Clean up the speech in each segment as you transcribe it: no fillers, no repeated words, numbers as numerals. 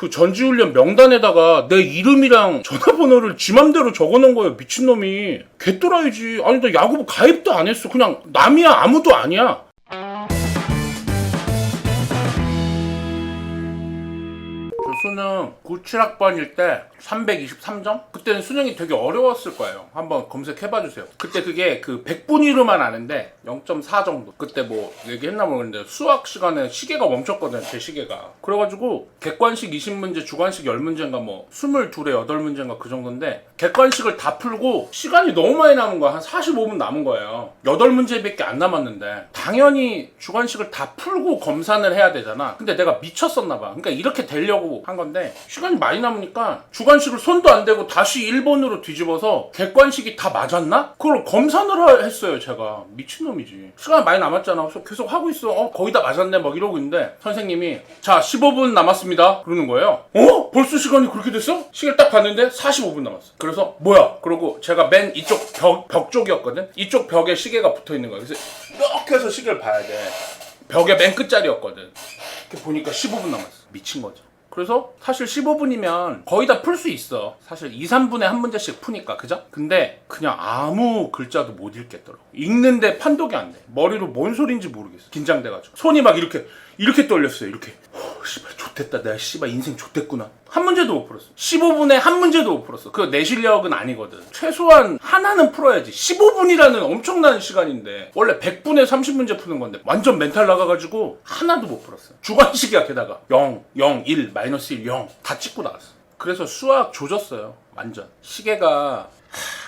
그 전지훈련 명단에다가 내 이름이랑 전화번호를 지 맘대로 적어놓은 거예요. 미친놈이. 개또라이지. 아니 나 야구부 가입도 안 했어. 그냥 남이야. 아무도 아니야. 수능 97학번일 때 323점? 그때는 수능이 되게 어려웠을 거예요. 한번 검색해봐주세요. 그때 그게 그 100분위로만 아는데 0.4 정도. 그때 뭐 얘기했나 모르겠는데 수학 시간에 시계가 멈췄거든, 제 시계가. 그래가지고 객관식 20문제, 주관식 10문제인가 뭐 22에 8문제인가 그 정도인데 객관식을 다 풀고 시간이 너무 많이 남은 거야. 한 45분 남은 거예요. 8문제밖에 안 남았는데 당연히 주관식을 다 풀고 검산을 해야 되잖아. 근데 내가 미쳤었나 봐. 그러니까 이렇게 되려고 한 건데 시간이 많이 남으니까 주관식을 손도 안 대고 다시 1번으로 뒤집어서 객관식이 다 맞았나? 그걸 검산을 했어요. 제가 미친놈이지. 시간이 많이 남았잖아. 그래서 계속 하고 있어. 거의 다 맞았네 막 이러고 있는데 선생님이 자 15분 남았습니다 그러는 거예요. 벌써 시간이 그렇게 됐어? 시계를 딱 봤는데 45분 남았어. 그래서 뭐야? 그러고 제가 맨 이쪽 벽 쪽이었거든. 이쪽 벽에 시계가 붙어 있는 거야. 그래서 이렇게 해서 시계를 봐야 돼. 벽의 맨 끝자리였거든. 이렇게 보니까 15분 남았어. 미친 거죠. 그래서 사실 15분이면 거의 다 풀 수 있어. 사실 2, 3분에 한 문제씩 푸니까, 그죠? 근데 그냥 아무 글자도 못 읽겠더라고. 읽는데 판독이 안 돼. 머리로 뭔 소린지 모르겠어. 긴장돼가지고. 손이 막 이렇게 떨렸어요. 이렇게. 씨발 좆됐다. 내가 씨발 인생 좆됐구나. 한 문제도 못 풀었어. 15분에 한 문제도 못 풀었어. 그거 내 실력은 아니거든. 최소한 하나는 풀어야지. 15분이라는 엄청난 시간인데 원래 100분에 30문제 푸는 건데 완전 멘탈 나가가지고 하나도 못 풀었어. 주관식이야. 게다가 0, 0, 1, 마이너스 1, 0 다 찍고 나왔어. 그래서 수학 조졌어요. 완전. 시계가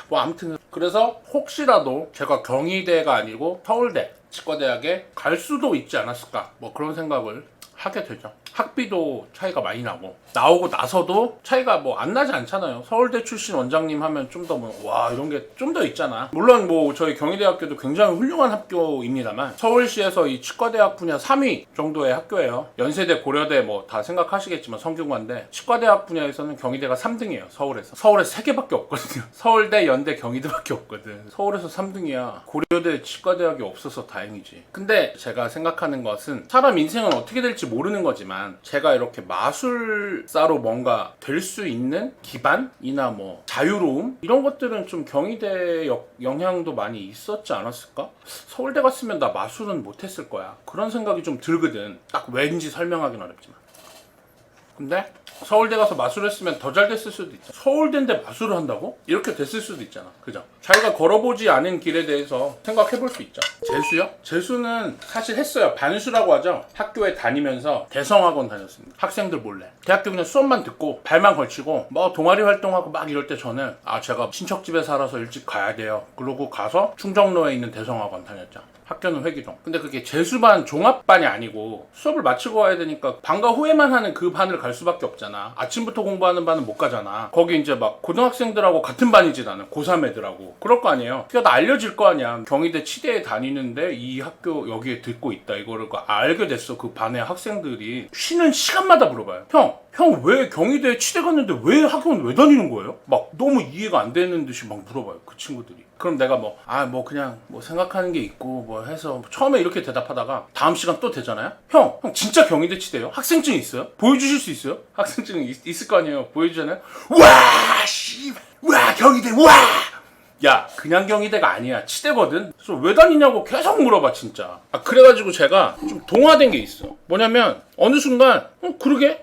뭐 아무튼 그래서 혹시라도 제가 경희대가 아니고 서울대 치과대학에 갈 수도 있지 않았을까 뭐 그런 생각을 하게 되죠. 학비도 차이가 많이 나고 나오고 나서도 차이가 뭐 안 나지 않잖아요. 서울대 출신 원장님 하면 좀 더 뭐 와 이런 게 좀 더 있잖아. 물론 뭐 저희 경희대학교도 굉장히 훌륭한 학교입니다만 서울시에서 이 치과대학 분야 3위 정도의 학교예요. 연세대, 고려대 뭐 다 생각하시겠지만 성균관대 치과대학 분야에서는 경희대가 3등이에요. 서울에서 3개밖에 없거든요. 서울대, 연대, 경희대밖에 없거든. 서울에서 3등이야. 고려대 치과대학이 없어서 다행이지. 근데 제가 생각하는 것은 사람 인생은 어떻게 될지 모르는 거지만 제가 이렇게 마술사로 뭔가 될 수 있는 기반이나 뭐 자유로움 이런 것들은 좀 경희대 영향도 많이 있었지 않았을까? 서울대 갔으면 나 마술은 못했을 거야. 그런 생각이 좀 들거든. 딱 왠지 설명하긴 어렵지만. 근데 서울대 가서 마술을 했으면 더 잘 됐을 수도 있잖아. 서울대인데 마술을 한다고? 이렇게 됐을 수도 있잖아. 그죠? 자기가 걸어보지 않은 길에 대해서 생각해볼 수 있죠. 재수요? 재수는 사실 했어요. 반수라고 하죠. 학교에 다니면서 대성학원 다녔습니다. 학생들 몰래. 대학교 그냥 수업만 듣고 발만 걸치고 뭐 동아리 활동하고 막 이럴 때 저는 제가 친척집에 살아서 일찍 가야 돼요. 그러고 가서 충정로에 있는 대성학원 다녔죠. 학교는 회기동. 근데 그게 재수반 종합반이 아니고 수업을 마치고 와야 되니까 방과 후에만 하는 그 반을 갈 수밖에 없잖아. 아침부터 공부하는 반은 못 가잖아. 거기 이제 막 고등학생들하고 같은 반이지 나는. 고3 애들하고. 그럴 거 아니에요. 그러니까 나 알려질 거 아니야. 경희대 치대에 다니는데 이 학교 여기에 듣고 있다. 이거를 알게 됐어. 그 반의 학생들이 쉬는 시간마다 물어봐요. 형 왜 경희대 치대 갔는데 왜 학교는 왜 다니는 거예요? 막 너무 이해가 안 되는 듯이 막 물어봐요. 그 친구들이. 그럼 내가 그냥 생각하는 게 있고 뭐 해서 처음에 이렇게 대답하다가 다음 시간 또 되잖아요? 형 진짜 경희대 치대요? 학생증 있어요? 보여주실 수 있어요? 학생증 있을 거 아니에요? 보여주잖아요? 와 경희대 와! 야 그냥 경희대가 아니야. 치대거든. 그래서 왜 다니냐고 계속 물어봐 진짜. 그래가지고 제가 좀 동화된 게 있어. 뭐냐면 어느 순간 그러게?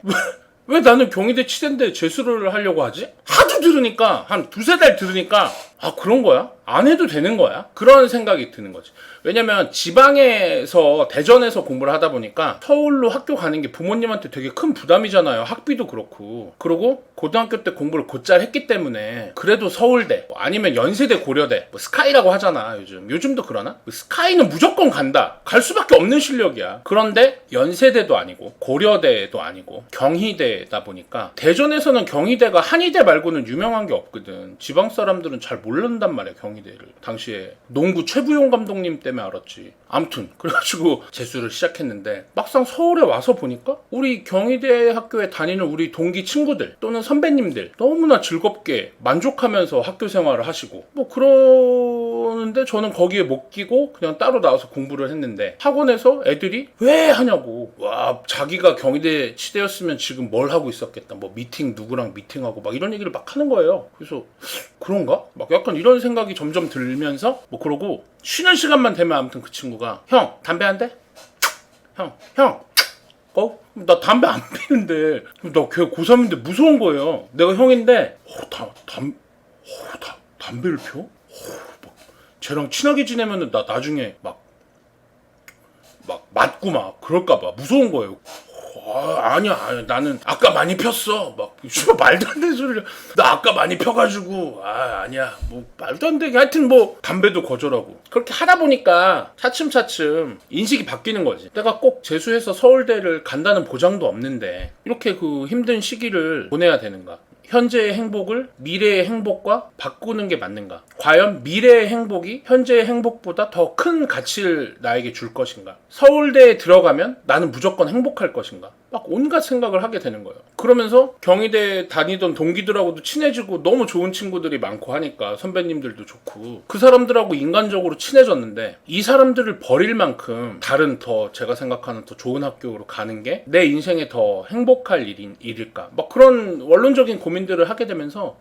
왜 나는 경희대 치대인데 재수를 하려고 하지? 하도 들으니까 한 2-3달 들으니까 그런 거야? 안 해도 되는 거야? 그런 생각이 드는 거지. 왜냐면 지방에서 대전에서 공부를 하다 보니까 서울로 학교 가는 게 부모님한테 되게 큰 부담이잖아요. 학비도 그렇고. 그리고 고등학교 때 공부를 곧잘 했기 때문에 그래도 서울대 아니면 연세대, 고려대 스카이라고 하잖아. 요즘도 그러나? 스카이는 무조건 간다. 갈 수밖에 없는 실력이야. 그런데 연세대도 아니고 고려대도 아니고 경희대다 보니까 대전에서는 경희대가 한의대 말고는 유명한 게 없거든. 지방 사람들은 잘 모른단 말이야, 경희대를. 당시에 농구 최부용 감독님 때문에 알았지. 아무튼 그래가지고 재수를 시작했는데 막상 서울에 와서 보니까 우리 경희대 학교에 다니는 우리 동기 친구들 또는 선배님들 너무나 즐겁게 만족하면서 학교 생활을 하시고 뭐 그러는데 저는 거기에 못 끼고 그냥 따로 나와서 공부를 했는데 학원에서 애들이 왜 하냐고. 와, 자기가 경희대 치대였으면 지금 뭘 하고 있었겠다. 뭐 미팅 누구랑 미팅하고 막 이런 얘기를 막 하는 거예요. 그래서 그런가? 막 약간 이런 생각이 점점 들면서 뭐 그러고 쉬는 시간만 되면 아무튼 그 친구가 형 담배 한 대? 형 나 담배 안 피는데 나 걔 고3인데 무서운 거예요. 내가 형인데 담배를 펴? 막 쟤랑 친하게 지내면은 나 나중에 막 맞고 막 그럴까봐 무서운 거예요. 아니야, 나는 아까 많이 폈어. 막 말도 안 되는 소리를. 나 아까 많이 펴가지고 아니야, 뭐 말도 안 되게. 하여튼 뭐 담배도 거절하고. 그렇게 하다 보니까 차츰차츰 인식이 바뀌는 거지. 내가 꼭 재수해서 서울대를 간다는 보장도 없는데 이렇게 그 힘든 시기를 보내야 되는가. 현재의 행복을 미래의 행복과 바꾸는 게 맞는가? 과연 미래의 행복이 현재의 행복보다 더 큰 가치를 나에게 줄 것인가? 서울대에 들어가면 나는 무조건 행복할 것인가? 막 온갖 생각을 하게 되는 거예요. 그러면서 경희대 다니던 동기들하고도 친해지고 너무 좋은 친구들이 많고 하니까 선배님들도 좋고 그 사람들하고 인간적으로 친해졌는데 이 사람들을 버릴 만큼 다른 더 제가 생각하는 더 좋은 학교로 가는 게 내 인생에 더 행복할 일일까? 막 그런 원론적인 고민들을 하게 되면서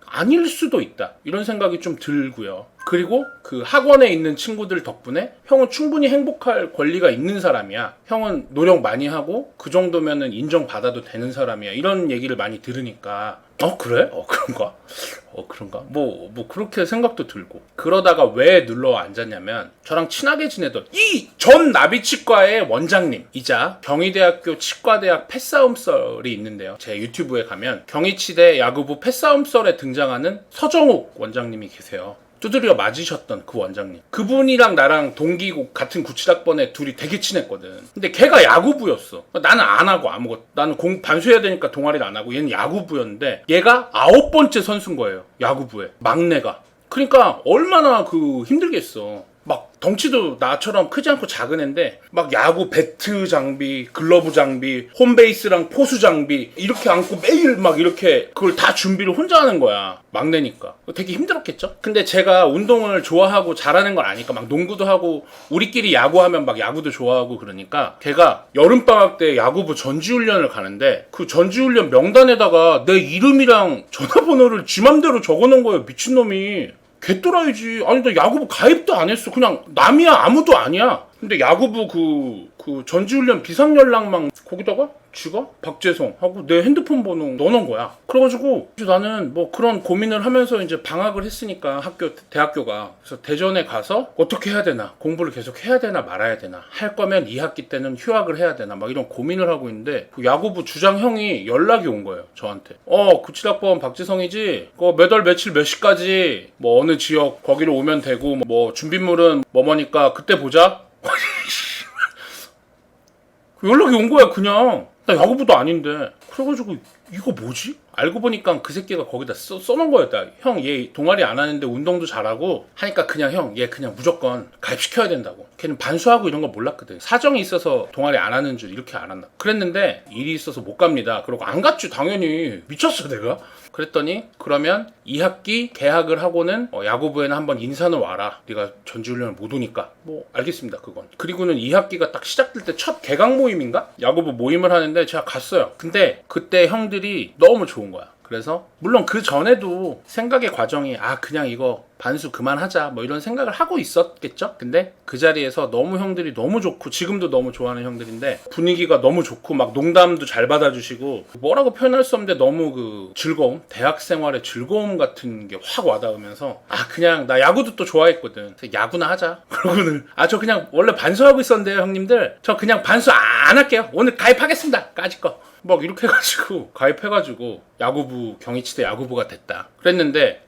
아닐 수도 있다 이런 생각이 좀 들고요. 그리고 그 학원에 있는 친구들 덕분에 형은 충분히 행복할 권리가 있는 사람이야. 형은 노력 많이 하고 그 정도면은 인정받아도 되는 사람이야. 이런 얘기를 많이 들으니까 그래? 그런가? 뭐 그렇게 생각도 들고. 그러다가 왜 눌러 앉았냐면 저랑 친하게 지내던 이 전 나비치과의 원장님이자 경희대학교 치과대학 패싸움썰이 있는데요. 제 유튜브에 가면 경희치대 야구부 패싸움썰에 등장하는 서정욱 원장님이 계세요. 두드려 맞으셨던 그 원장님. 그분이랑 나랑 동기고 같은 97학번에 둘이 되게 친했거든. 근데 걔가 야구부였어. 나는 안 하고 아무것도. 나는 반수해야 되니까 동아리를 안 하고 얘는 야구부였는데 얘가 9번째 선수인 거예요. 야구부에. 막내가. 그러니까 얼마나 힘들겠어. 막 덩치도 나처럼 크지 않고 작은 애인데 막 야구 배트 장비, 글러브 장비, 홈베이스랑 포수 장비 이렇게 안고 매일 막 이렇게 그걸 다 준비를 혼자 하는 거야. 막내니까. 되게 힘들었겠죠? 근데 제가 운동을 좋아하고 잘하는 걸 아니까 막 농구도 하고 우리끼리 야구하면 막 야구도 좋아하고 그러니까 걔가 여름방학 때 야구부 전지훈련을 가는데 그 전지훈련 명단에다가 내 이름이랑 전화번호를 지 맘대로 적어놓은 거예요. 미친놈이. 개또라이지. 아니 나 야구부 가입도 안 했어. 그냥 남이야. 아무도 아니야. 근데 야구부 그 전지훈련 비상연락망 거기다가 지가 박재성 하고 내 핸드폰 번호 넣어놓은 거야. 그래가지고 나는 뭐 그런 고민을 하면서 이제 방학을 했으니까 대학교가 그래서 대전에 가서 어떻게 해야 되나, 공부를 계속 해야 되나 말아야 되나, 할 거면 2학기 때는 휴학을 해야 되나 막 이런 고민을 하고 있는데 그 야구부 주장 형이 연락이 온 거예요. 저한테. 97학번 박재성이지. 몇 월 며칠 몇 시까지 뭐 어느 지역 거기로 오면 되고 뭐 준비물은 뭐니까 그때 보자. 연락이 온 거야. 그냥 나 야구부도 아닌데. 그래가지고 이거 뭐지? 알고 보니까 그 새끼가 거기다 써놓은 거였다. 형 얘 동아리 안 하는데 운동도 잘하고 하니까 그냥 형 얘 그냥 무조건 가입시켜야 된다고. 걔는 반수하고 이런 거 몰랐거든. 사정이 있어서 동아리 안 하는 줄 이렇게 알았나. 그랬는데 일이 있어서 못 갑니다. 그러고 안 갔지 당연히. 미쳤어 내가. 그랬더니 그러면 2학기 개학을 하고는 야구부에는 한번 인사는 와라. 네가 전지훈련을 못 오니까. 뭐 알겠습니다 그건. 그리고는 2학기가 딱 시작될 때 첫 개강 모임인가? 야구부 모임을 하는데 제가 갔어요. 근데 그때 형들이 너무 좋은 거야. 그래서 물론 그 전에도 생각의 과정이 그냥 이거 반수 그만하자 뭐 이런 생각을 하고 있었겠죠. 근데 그 자리에서 너무 형들이 너무 좋고 지금도 너무 좋아하는 형들인데 분위기가 너무 좋고 막 농담도 잘 받아주시고 뭐라고 표현할 수 없는데 너무 그 즐거움, 대학 생활의 즐거움 같은 게 확 와닿으면서 그냥 나 야구도 또 좋아했거든. 야구나 하자. 그러고는 저 그냥 원래 반수하고 있었는데요 형님들. 저 그냥 반수 안 할게요. 오늘 가입하겠습니다. 까짓 거. 막 이렇게 해가지고 가입해가지고 야구부 경희치대 야구부가 됐다. 그랬는데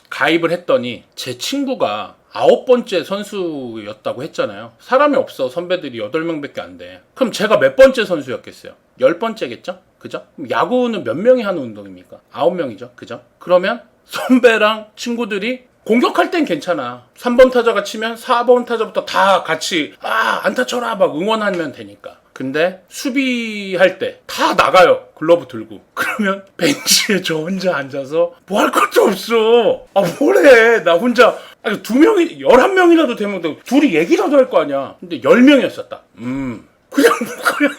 가입을 했더니 제 친구가 9번째 선수였다고 했잖아요. 사람이 없어. 선배들이 8명밖에 안 돼. 그럼 제가 몇 번째 선수였겠어요? 10번째겠죠? 그죠? 그럼 야구는 몇 명이 하는 운동입니까? 9명이죠. 그죠? 그러면 선배랑 친구들이 공격할 땐 괜찮아. 3번 타자가 치면 4번 타자부터 다 같이 안타 쳐라 막 응원하면 되니까. 근데 수비할 때 다 나가요. 글러브 들고. 그러면 벤치에 저 혼자 앉아서 뭐 할 것도 없어. 뭐래. 나 혼자 2명이 11명이라도 되면 둘이 얘기라도 할 거 아니야. 근데 10명이었었다. 그냥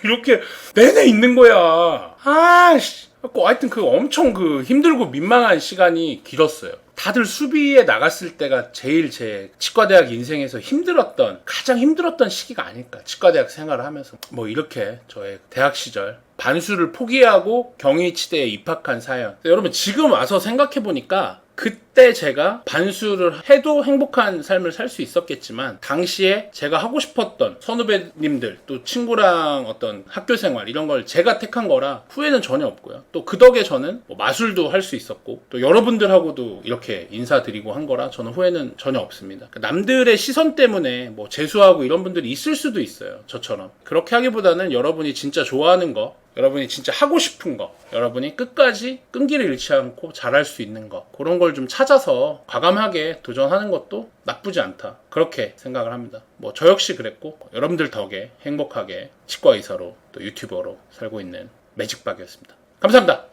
이렇게 내내 있는 거야. 하여튼 엄청 힘들고 민망한 시간이 길었어요. 다들 수비에 나갔을 때가 제일 제 치과대학 인생에서 가장 힘들었던 시기가 아닐까. 치과대학 생활을 하면서. 이렇게 저의 대학 시절 반수를 포기하고 경희치대에 입학한 사연. 여러분 지금 와서 생각해보니까 그때 제가 반수를 해도 행복한 삶을 살 수 있었겠지만 당시에 제가 하고 싶었던 선후배님들 또 친구랑 어떤 학교 생활 이런 걸 제가 택한 거라 후회는 전혀 없고요. 또 그 덕에 저는 마술도 할 수 있었고 또 여러분들하고도 이렇게 인사드리고 한 거라 저는 후회는 전혀 없습니다. 남들의 시선 때문에 재수하고 이런 분들이 있을 수도 있어요. 저처럼. 그렇게 하기보다는 여러분이 진짜 좋아하는 거, 여러분이 진짜 하고 싶은 거, 여러분이 끝까지 끈기를 잃지 않고 잘할 수 있는 거, 그런 걸 좀 찾아서 과감하게 도전하는 것도 나쁘지 않다. 그렇게 생각을 합니다. 저 역시 그랬고 여러분들 덕에 행복하게 치과 의사로 또 유튜버로 살고 있는 매직박이었습니다. 감사합니다.